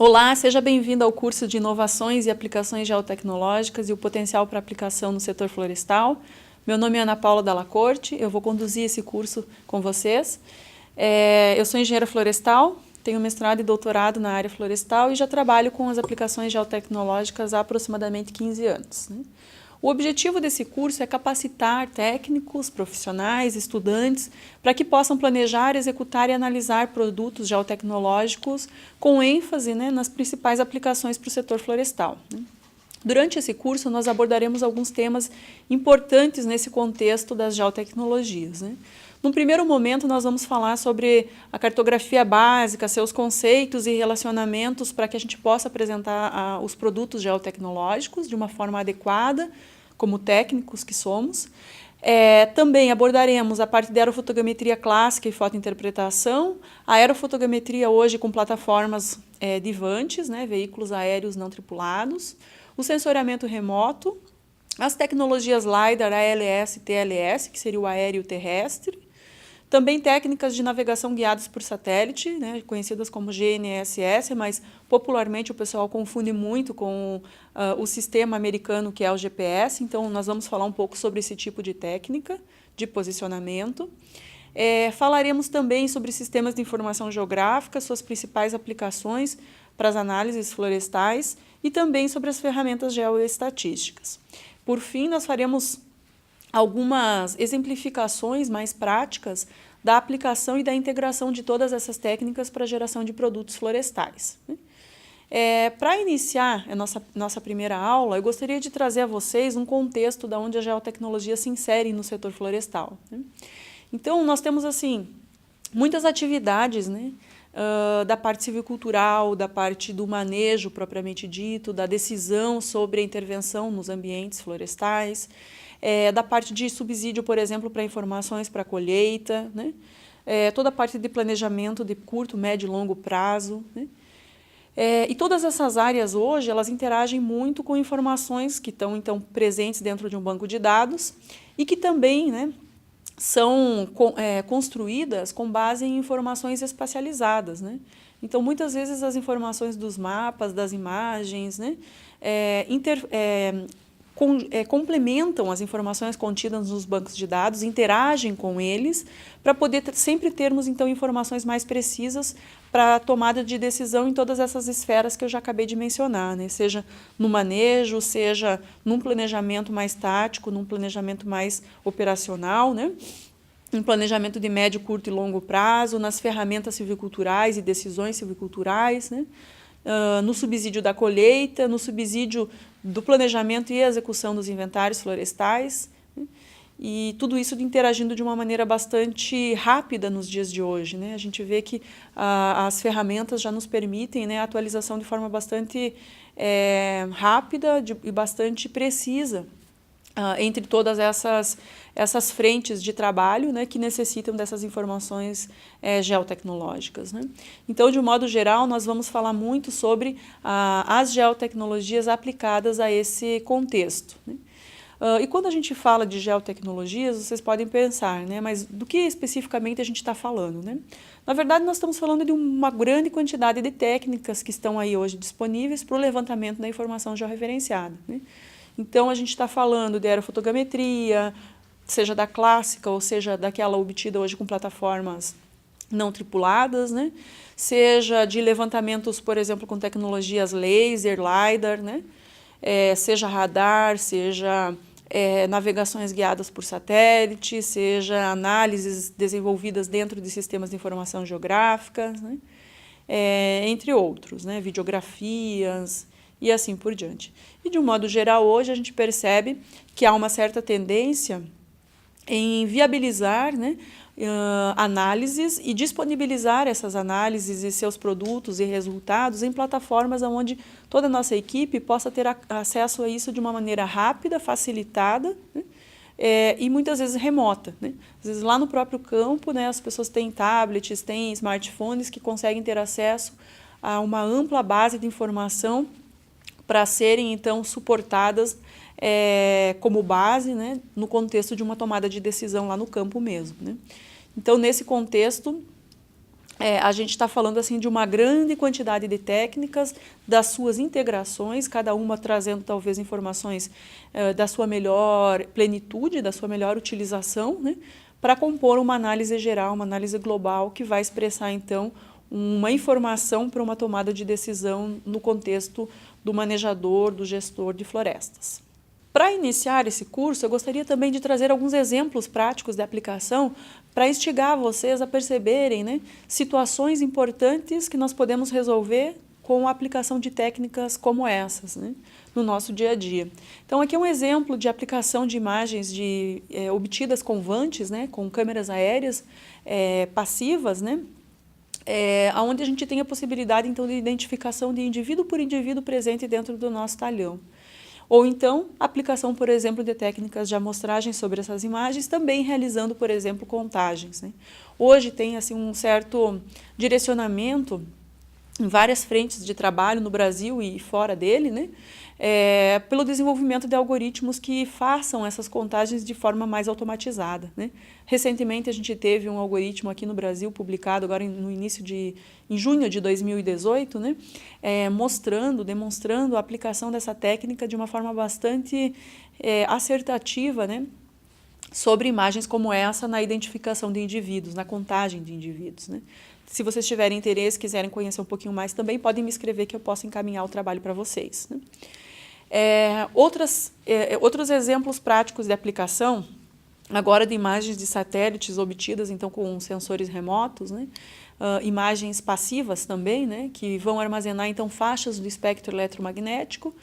Olá, seja bem-vindo ao curso de Inovações e Aplicações Geotecnológicas e o Potencial para Aplicação no Setor Florestal. Meu nome é Ana Paula Dalla Corte, eu vou conduzir esse curso com vocês. Eu sou engenheira florestal, tenho mestrado e doutorado na área florestal e já trabalho com as aplicações geotecnológicas há aproximadamente 15 anos. O objetivo desse curso é capacitar técnicos, profissionais, estudantes, para que possam planejar, executar e analisar produtos geotecnológicos com ênfase nas principais aplicações para o setor florestal. Durante esse curso, nós abordaremos alguns temas importantes nesse contexto das geotecnologias. Num primeiro momento, nós vamos falar sobre a cartografia básica, seus conceitos e relacionamentos para que a gente possa apresentar os produtos geotecnológicos de uma forma adequada, como técnicos que somos. Também abordaremos a parte da aerofotogrametria clássica e fotointerpretação, a aerofotogrametria hoje com plataformas divantes, veículos aéreos não tripulados, o sensoriamento remoto, as tecnologias LiDAR, ALS e TLS, que seria o aéreo e o terrestre, também técnicas de navegação guiadas por satélite, conhecidas como GNSS, mas popularmente o pessoal confunde muito com o sistema americano que é o GPS, então nós vamos falar um pouco sobre esse tipo de técnica de posicionamento. Falaremos também sobre sistemas de informação geográfica, suas principais aplicações para as análises florestais e também sobre as ferramentas geoestatísticas. Por fim, nós faremos algumas exemplificações mais práticas da aplicação e da integração de todas essas técnicas para a geração de produtos florestais. Para iniciar a nossa primeira aula, eu gostaria de trazer a vocês um contexto de onde a geotecnologia se insere no setor florestal. Então, nós temos muitas atividades, da parte civicultural, da parte do manejo propriamente dito, da decisão sobre a intervenção nos ambientes florestais, da parte de subsídio, por exemplo, para informações para colheita, toda a parte de planejamento de curto, médio e longo prazo. E todas essas áreas hoje, elas interagem muito com informações que estão, então, presentes dentro de um banco de dados e que também são construídas com base em informações espacializadas. Então, muitas vezes, as informações dos mapas, das imagens, complementam as informações contidas nos bancos de dados, interagem com eles, para poder sempre termos, então, informações mais precisas para a tomada de decisão em todas essas esferas que eu já acabei de mencionar, seja no manejo, seja num planejamento mais tático, num planejamento mais operacional, em planejamento de médio, curto e longo prazo, nas ferramentas silviculturais e decisões silviculturais, no subsídio da colheita, no subsídio do planejamento e execução dos inventários florestais, e tudo isso interagindo de uma maneira bastante rápida nos dias de hoje. A gente vê que as ferramentas já nos permitem a atualização de forma bastante rápida e bastante precisa entre todas essas frentes de trabalho que necessitam dessas informações geotecnológicas. Então, de um modo geral, nós vamos falar muito sobre as geotecnologias aplicadas a esse contexto. E quando a gente fala de geotecnologias, vocês podem pensar, mas do que especificamente a gente está falando? Na verdade, nós estamos falando de uma grande quantidade de técnicas que estão aí hoje disponíveis para o levantamento da informação georreferenciada. Então, a gente está falando de aerofotogrametria, seja da clássica ou seja daquela obtida hoje com plataformas não tripuladas, seja de levantamentos, por exemplo, com tecnologias laser, LiDAR, seja radar, seja navegações guiadas por satélite, seja análises desenvolvidas dentro de sistemas de informação geográfica, entre outros, videografias e assim por diante. E, de um modo geral, hoje a gente percebe que há uma certa tendência em viabilizar análises e disponibilizar essas análises e seus produtos e resultados em plataformas onde toda a nossa equipe possa ter acesso a isso de uma maneira rápida, facilitada, e muitas vezes remota. Às vezes lá no próprio campo, as pessoas têm tablets, têm smartphones que conseguem ter acesso a uma ampla base de informação para serem, então, suportadas como base no contexto de uma tomada de decisão lá no campo mesmo. Então, nesse contexto, a gente está falando assim de uma grande quantidade de técnicas, das suas integrações, cada uma trazendo talvez informações da sua melhor plenitude, da sua melhor utilização, né, para compor uma análise geral, uma análise global que vai expressar então uma informação para uma tomada de decisão no contexto do manejador, do gestor de florestas. Para iniciar esse curso, eu gostaria também de trazer alguns exemplos práticos de aplicação para instigar vocês a perceberem, né, situações importantes que nós podemos resolver com a aplicação de técnicas como essas, né, no nosso dia a dia. Então, aqui é um exemplo de aplicação de imagens obtidas com vantes, né, com câmeras aéreas passivas, né, onde a gente tem a possibilidade, então, de identificação de indivíduo por indivíduo presente dentro do nosso talhão. Ou então, aplicação, por exemplo, de técnicas de amostragem sobre essas imagens, também realizando, por exemplo, contagens, né? Hoje tem assim, um certo direcionamento em várias frentes de trabalho no Brasil e fora dele, né? Pelo desenvolvimento de algoritmos que façam essas contagens de forma mais automatizada, né? Recentemente a gente teve um algoritmo aqui no Brasil publicado agora em junho de 2018, né? Demonstrando a aplicação dessa técnica de uma forma bastante assertativa, né? Sobre imagens como essa na identificação de indivíduos, na contagem de indivíduos, né? Se vocês tiverem interesse, quiserem conhecer um pouquinho mais, também podem me escrever que eu posso encaminhar o trabalho para vocês, né? Outros exemplos práticos de aplicação, agora de imagens de satélites obtidas então com sensores remotos, né? Imagens passivas também, né? Que vão armazenar então faixas do espectro eletromagnético,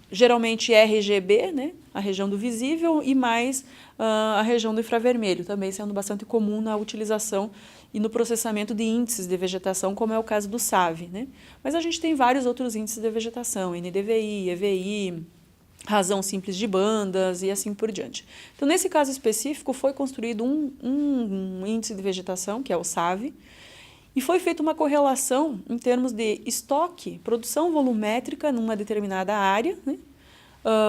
geralmente RGB, né? A região do visível, e mais a região do infravermelho, também sendo bastante comum na utilização e no processamento de índices de vegetação, como é o caso do SAV, né? Mas a gente tem vários outros índices de vegetação, NDVI, EVI, razão simples de bandas e assim por diante. Então, nesse caso específico, foi construído um índice de vegetação, que é o SAV, e foi feita uma correlação em termos de estoque, produção volumétrica numa determinada área, né?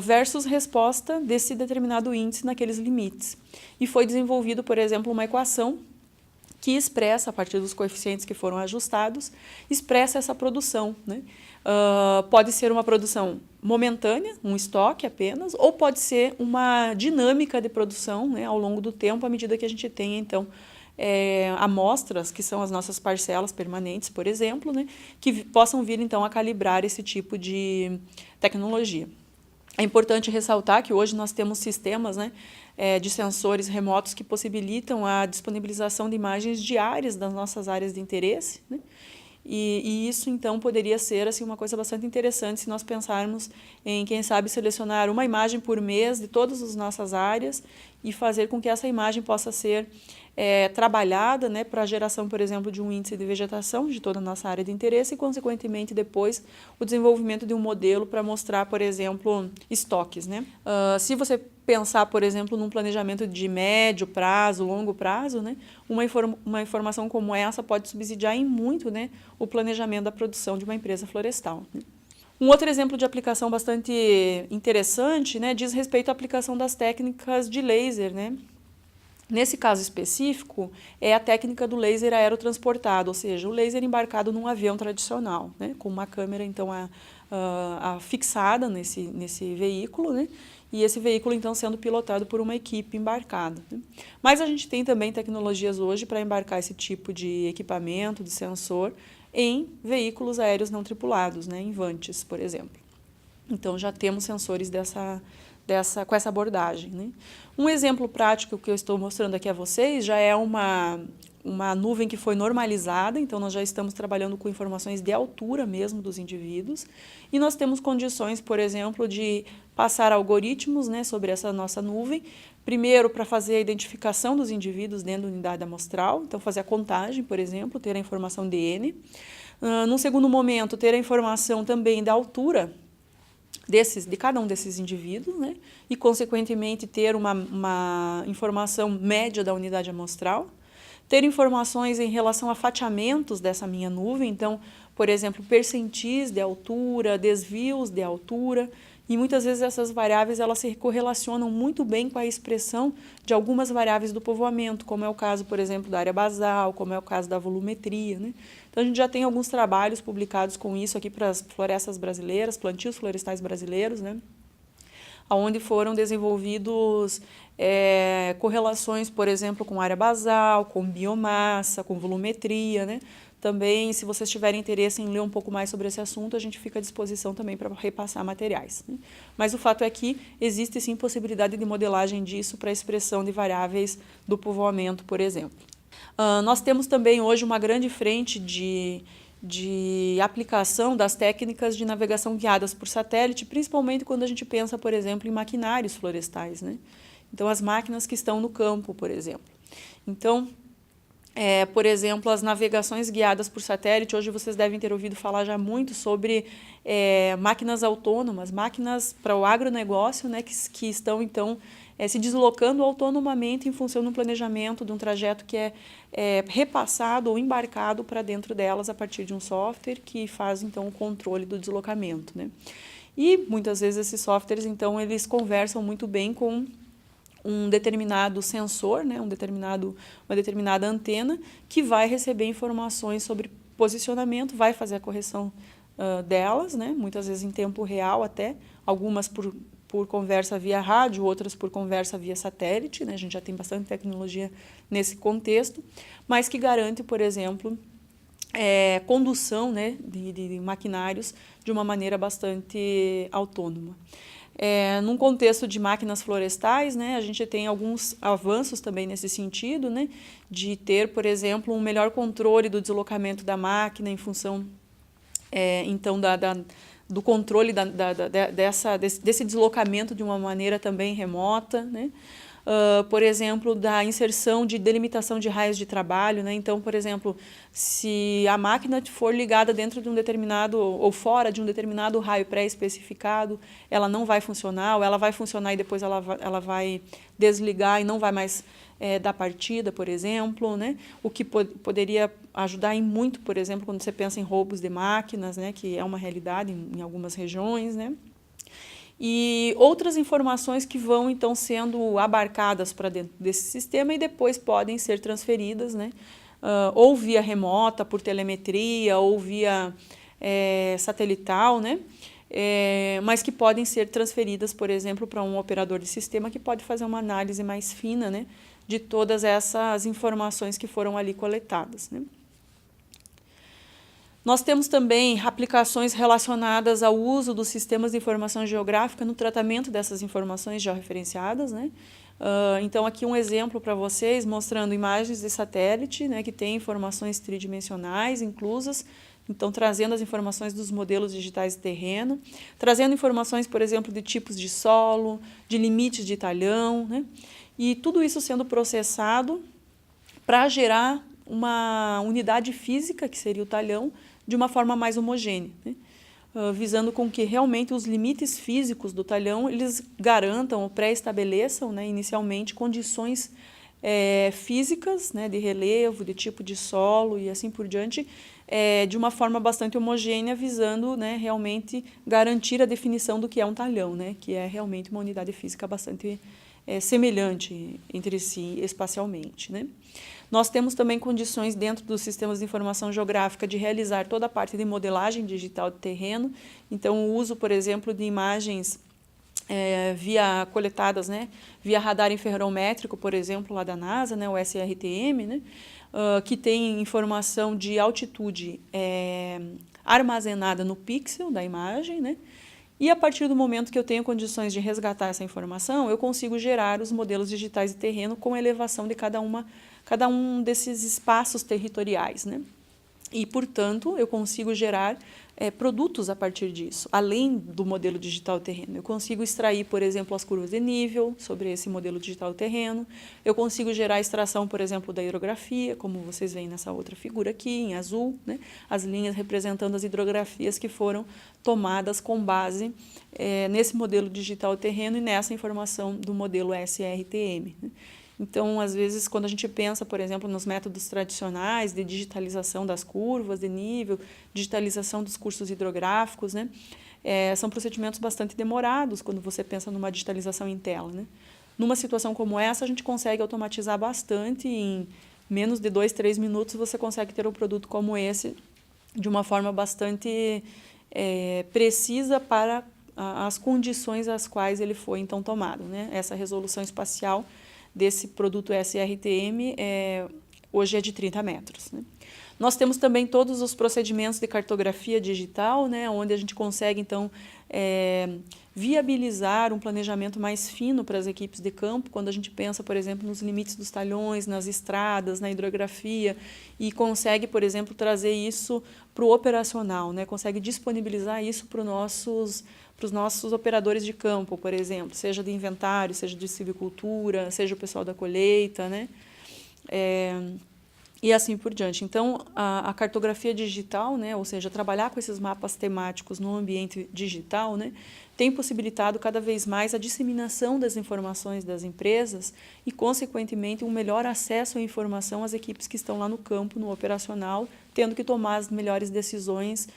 Versus resposta desse determinado índice naqueles limites. E foi desenvolvido, por exemplo, uma equação que expressa, a partir dos coeficientes que foram ajustados, expressa essa produção, né? Pode ser uma produção momentânea, um estoque apenas, ou pode ser uma dinâmica de produção, né, ao longo do tempo, à medida que a gente tenha, então, amostras, que são as nossas parcelas permanentes, por exemplo, né, que possam vir, então, a calibrar esse tipo de tecnologia. É importante ressaltar que hoje nós temos sistemas, né, de sensores remotos que possibilitam a disponibilização de imagens diárias das nossas áreas de interesse, né? E isso, então, poderia ser assim, uma coisa bastante interessante se nós pensarmos em, quem sabe, selecionar uma imagem por mês de todas as nossas áreas e fazer com que essa imagem possa ser trabalhada, né, para a geração, por exemplo, de um índice de vegetação de toda a nossa área de interesse e, consequentemente, depois o desenvolvimento de um modelo para mostrar, por exemplo, estoques, né? Se você pensar, por exemplo, num planejamento de médio prazo, longo prazo, né, uma informação como essa pode subsidiar em muito, né, o planejamento da produção de uma empresa florestal, né? Um outro exemplo de aplicação bastante interessante, né, diz respeito à aplicação das técnicas de laser, né? Nesse caso específico, é a técnica do laser aerotransportado, ou seja, o laser embarcado num avião tradicional, né, com uma câmera, então, fixada nesse veículo, né, e esse veículo, então, sendo pilotado por uma equipe embarcada, né. Mas a gente tem também tecnologias hoje para embarcar esse tipo de equipamento, de sensor, em veículos aéreos não tripulados, né, em vantes, por exemplo. Então, já temos sensores com essa abordagem, né? Um exemplo prático que eu estou mostrando aqui a vocês já é uma nuvem que foi normalizada, então nós já estamos trabalhando com informações de altura mesmo dos indivíduos, e nós temos condições, por exemplo, de passar algoritmos, né, sobre essa nossa nuvem, primeiro para fazer a identificação dos indivíduos dentro da unidade amostral, então fazer a contagem, por exemplo, ter a informação de N. Num segundo momento, ter a informação também da altura de cada um desses indivíduos, né? E, consequentemente, ter uma informação média da unidade amostral, ter informações em relação a fatiamentos dessa minha nuvem, então, por exemplo, percentis de altura, desvios de altura, e muitas vezes essas variáveis elas se correlacionam muito bem com a expressão de algumas variáveis do povoamento, como é o caso, por exemplo, da área basal, como é o caso da volumetria, né? Então, a gente já tem alguns trabalhos publicados com isso aqui para as florestas brasileiras, plantios florestais brasileiros, né? Onde foram desenvolvidos correlações, por exemplo, com área basal, com biomassa, com volumetria, né? Também, se vocês tiverem interesse em ler um pouco mais sobre esse assunto, a gente fica à disposição também para repassar materiais, né? Mas o fato é que existe sim possibilidade de modelagem disso para a expressão de variáveis do povoamento, por exemplo. Nós temos também hoje uma grande frente de aplicação das técnicas de navegação guiadas por satélite, principalmente quando a gente pensa, por exemplo, em maquinários florestais, né? Então, as máquinas que estão no campo, por exemplo. Então, por exemplo, as navegações guiadas por satélite, hoje vocês devem ter ouvido falar já muito sobre máquinas autônomas, máquinas para o agronegócio, né, que estão, então, se deslocando autonomamente em função de um planejamento, de um trajeto que é repassado ou embarcado para dentro delas a partir de um software que faz, então, o controle do deslocamento, né? E, muitas vezes, esses softwares, então, eles conversam muito bem com um determinado sensor, né, uma determinada antena, que vai receber informações sobre posicionamento, vai fazer a correção delas, né, muitas vezes em tempo real até, algumas por conversa via rádio, outras por conversa via satélite, né, a gente já tem bastante tecnologia nesse contexto, mas que garante, por exemplo, condução, né, de maquinários de uma maneira bastante autônoma. Num contexto de máquinas florestais, né, a gente tem alguns avanços também nesse sentido, né, de ter, por exemplo, um melhor controle do deslocamento da máquina em função, então, do controle desse deslocamento de uma maneira também remota, né? Por exemplo, da inserção de delimitação de raios de trabalho, né? Então, por exemplo, se a máquina for ligada dentro de um determinado ou fora de um determinado raio pré-especificado, ela não vai funcionar, ou ela vai funcionar e depois ela vai desligar e não vai mais dar partida, por exemplo, né? O que poderia ajudar em muito, por exemplo, quando você pensa em roubos de máquinas, né? Que é uma realidade em algumas regiões, né? E outras informações que vão, então, sendo abarcadas para dentro desse sistema e depois podem ser transferidas, né? Ou via remota, por telemetria, ou via satelital, né? Mas que podem ser transferidas, por exemplo, para um operador de sistema que pode fazer uma análise mais fina, né, de todas essas informações que foram ali coletadas, né? Nós temos também aplicações relacionadas ao uso dos sistemas de informação geográfica no tratamento dessas informações georreferenciadas, né? Então, aqui um exemplo para vocês, mostrando imagens de satélite, né, que tem informações tridimensionais inclusas, então trazendo as informações dos modelos digitais de terreno, trazendo informações, por exemplo, de tipos de solo, de limites de talhão, né? E tudo isso sendo processado para gerar uma unidade física, que seria o talhão, de uma forma mais homogênea, né? Visando com que realmente os limites físicos do talhão eles garantam ou pré-estabeleçam, né, inicialmente condições físicas, né, de relevo, de tipo de solo e assim por diante, de uma forma bastante homogênea, visando, né, realmente garantir a definição do que é um talhão, né, que é realmente uma unidade física bastante semelhante entre si espacialmente, né? Nós temos também condições dentro dos sistemas de informação geográfica de realizar toda a parte de modelagem digital de terreno. Então, o uso, por exemplo, de imagens coletadas, né, via radar interferométrico, por exemplo, lá da NASA, né, o SRTM, né, que tem informação de altitude armazenada no pixel da imagem, né, e a partir do momento que eu tenho condições de resgatar essa informação, eu consigo gerar os modelos digitais de terreno com elevação de cada um desses espaços territoriais, né? E, portanto, eu consigo gerar produtos a partir disso, além do modelo digital terreno. Eu consigo extrair, por exemplo, as curvas de nível sobre esse modelo digital terreno. Eu consigo gerar a extração, por exemplo, da hidrografia, como vocês veem nessa outra figura aqui, em azul, né? As linhas representando as hidrografias que foram tomadas com base nesse modelo digital terreno e nessa informação do modelo SRTM, né? Então, às vezes, quando a gente pensa, por exemplo, nos métodos tradicionais de digitalização das curvas de nível, digitalização dos cursos hidrográficos, né, são procedimentos bastante demorados quando você pensa numa digitalização em tela, né? Numa situação como essa, a gente consegue automatizar bastante, em menos de 2, 3 minutos você consegue ter um produto como esse de uma forma bastante precisa para as condições às quais ele foi então tomado, né? Essa resolução espacial desse produto SRTM hoje é de 30 metros, né? Nós temos também todos os procedimentos de cartografia digital, né, onde a gente consegue, então, viabilizar um planejamento mais fino para as equipes de campo, quando a gente pensa, por exemplo, nos limites dos talhões, nas estradas, na hidrografia, e consegue, por exemplo, trazer isso para o operacional, né, consegue disponibilizar isso para os nossos operadores de campo, por exemplo, seja de inventário, seja de silvicultura, seja o pessoal da colheita, né, e assim por diante. Então, a cartografia digital, né, ou seja, trabalhar com esses mapas temáticos no ambiente digital, né, tem possibilitado cada vez mais a disseminação das informações das empresas e, consequentemente, um melhor acesso à informação às equipes que estão lá no campo, no operacional, tendo que tomar as melhores decisões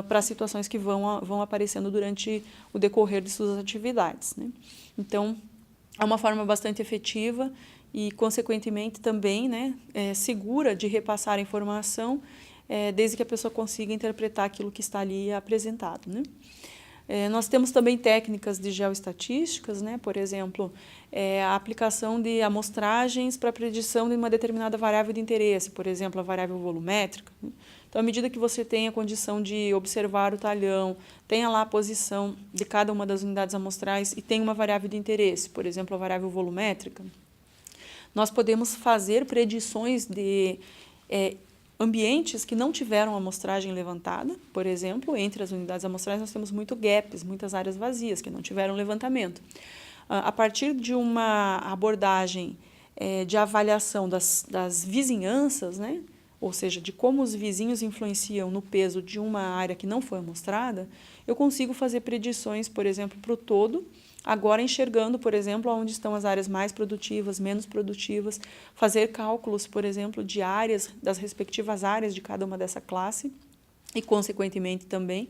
para as situações que vão aparecendo durante o decorrer de suas atividades, né. Então, é uma forma bastante efetiva e, consequentemente, também, né, segura de repassar a informação, desde que a pessoa consiga interpretar aquilo que está ali apresentado, né. Nós temos também técnicas de geoestatísticas, né, por exemplo, a aplicação de amostragens para a predição de uma determinada variável de interesse, por exemplo, a variável volumétrica, né. Então, à medida que você tem a condição de observar o talhão, tenha lá a posição de cada uma das unidades amostrais e tem uma variável de interesse, por exemplo, a variável volumétrica, nós podemos fazer predições de ambientes que não tiveram amostragem levantada, por exemplo, entre as unidades amostrais nós temos muitas áreas vazias que não tiveram levantamento. A partir de uma abordagem de avaliação das vizinhanças, né, ou seja, de como os vizinhos influenciam no peso de uma área que não foi amostrada, eu consigo fazer predições, por exemplo, para o todo, agora enxergando, por exemplo, onde estão as áreas mais produtivas, menos produtivas, fazer cálculos, por exemplo, de áreas, das respectivas áreas de cada uma dessa classe e, consequentemente, também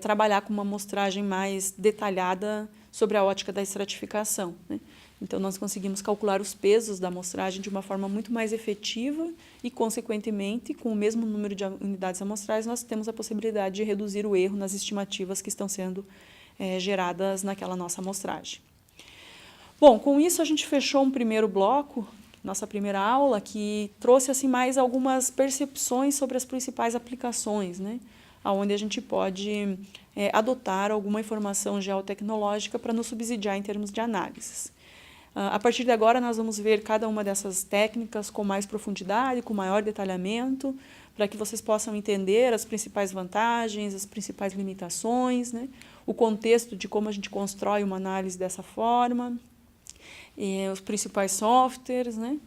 trabalhar com uma amostragem mais detalhada sobre a ótica da estratificação, né? Então, nós conseguimos calcular os pesos da amostragem de uma forma muito mais efetiva e, consequentemente, com o mesmo número de unidades amostrais, nós temos a possibilidade de reduzir o erro nas estimativas que estão sendo geradas naquela nossa amostragem. Bom, com isso a gente fechou um primeiro bloco, nossa primeira aula, que trouxe assim mais algumas percepções sobre as principais aplicações, né, onde a gente pode adotar alguma informação geotecnológica para nos subsidiar em termos de análises. A partir de agora, nós vamos ver cada uma dessas técnicas com mais profundidade, com maior detalhamento, para que vocês possam entender as principais vantagens, as principais limitações, né, o contexto de como a gente constrói uma análise dessa forma, os principais softwares, né,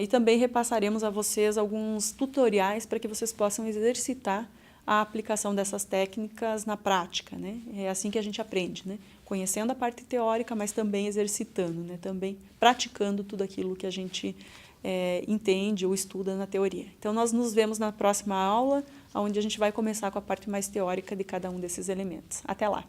e também repassaremos a vocês alguns tutoriais para que vocês possam exercitar a aplicação dessas técnicas na prática, né? É assim que a gente aprende, né? Conhecendo a parte teórica, mas também exercitando, né? Também praticando tudo aquilo que a gente entende ou estuda na teoria. Então, nós nos vemos na próxima aula, onde a gente vai começar com a parte mais teórica de cada um desses elementos. Até lá!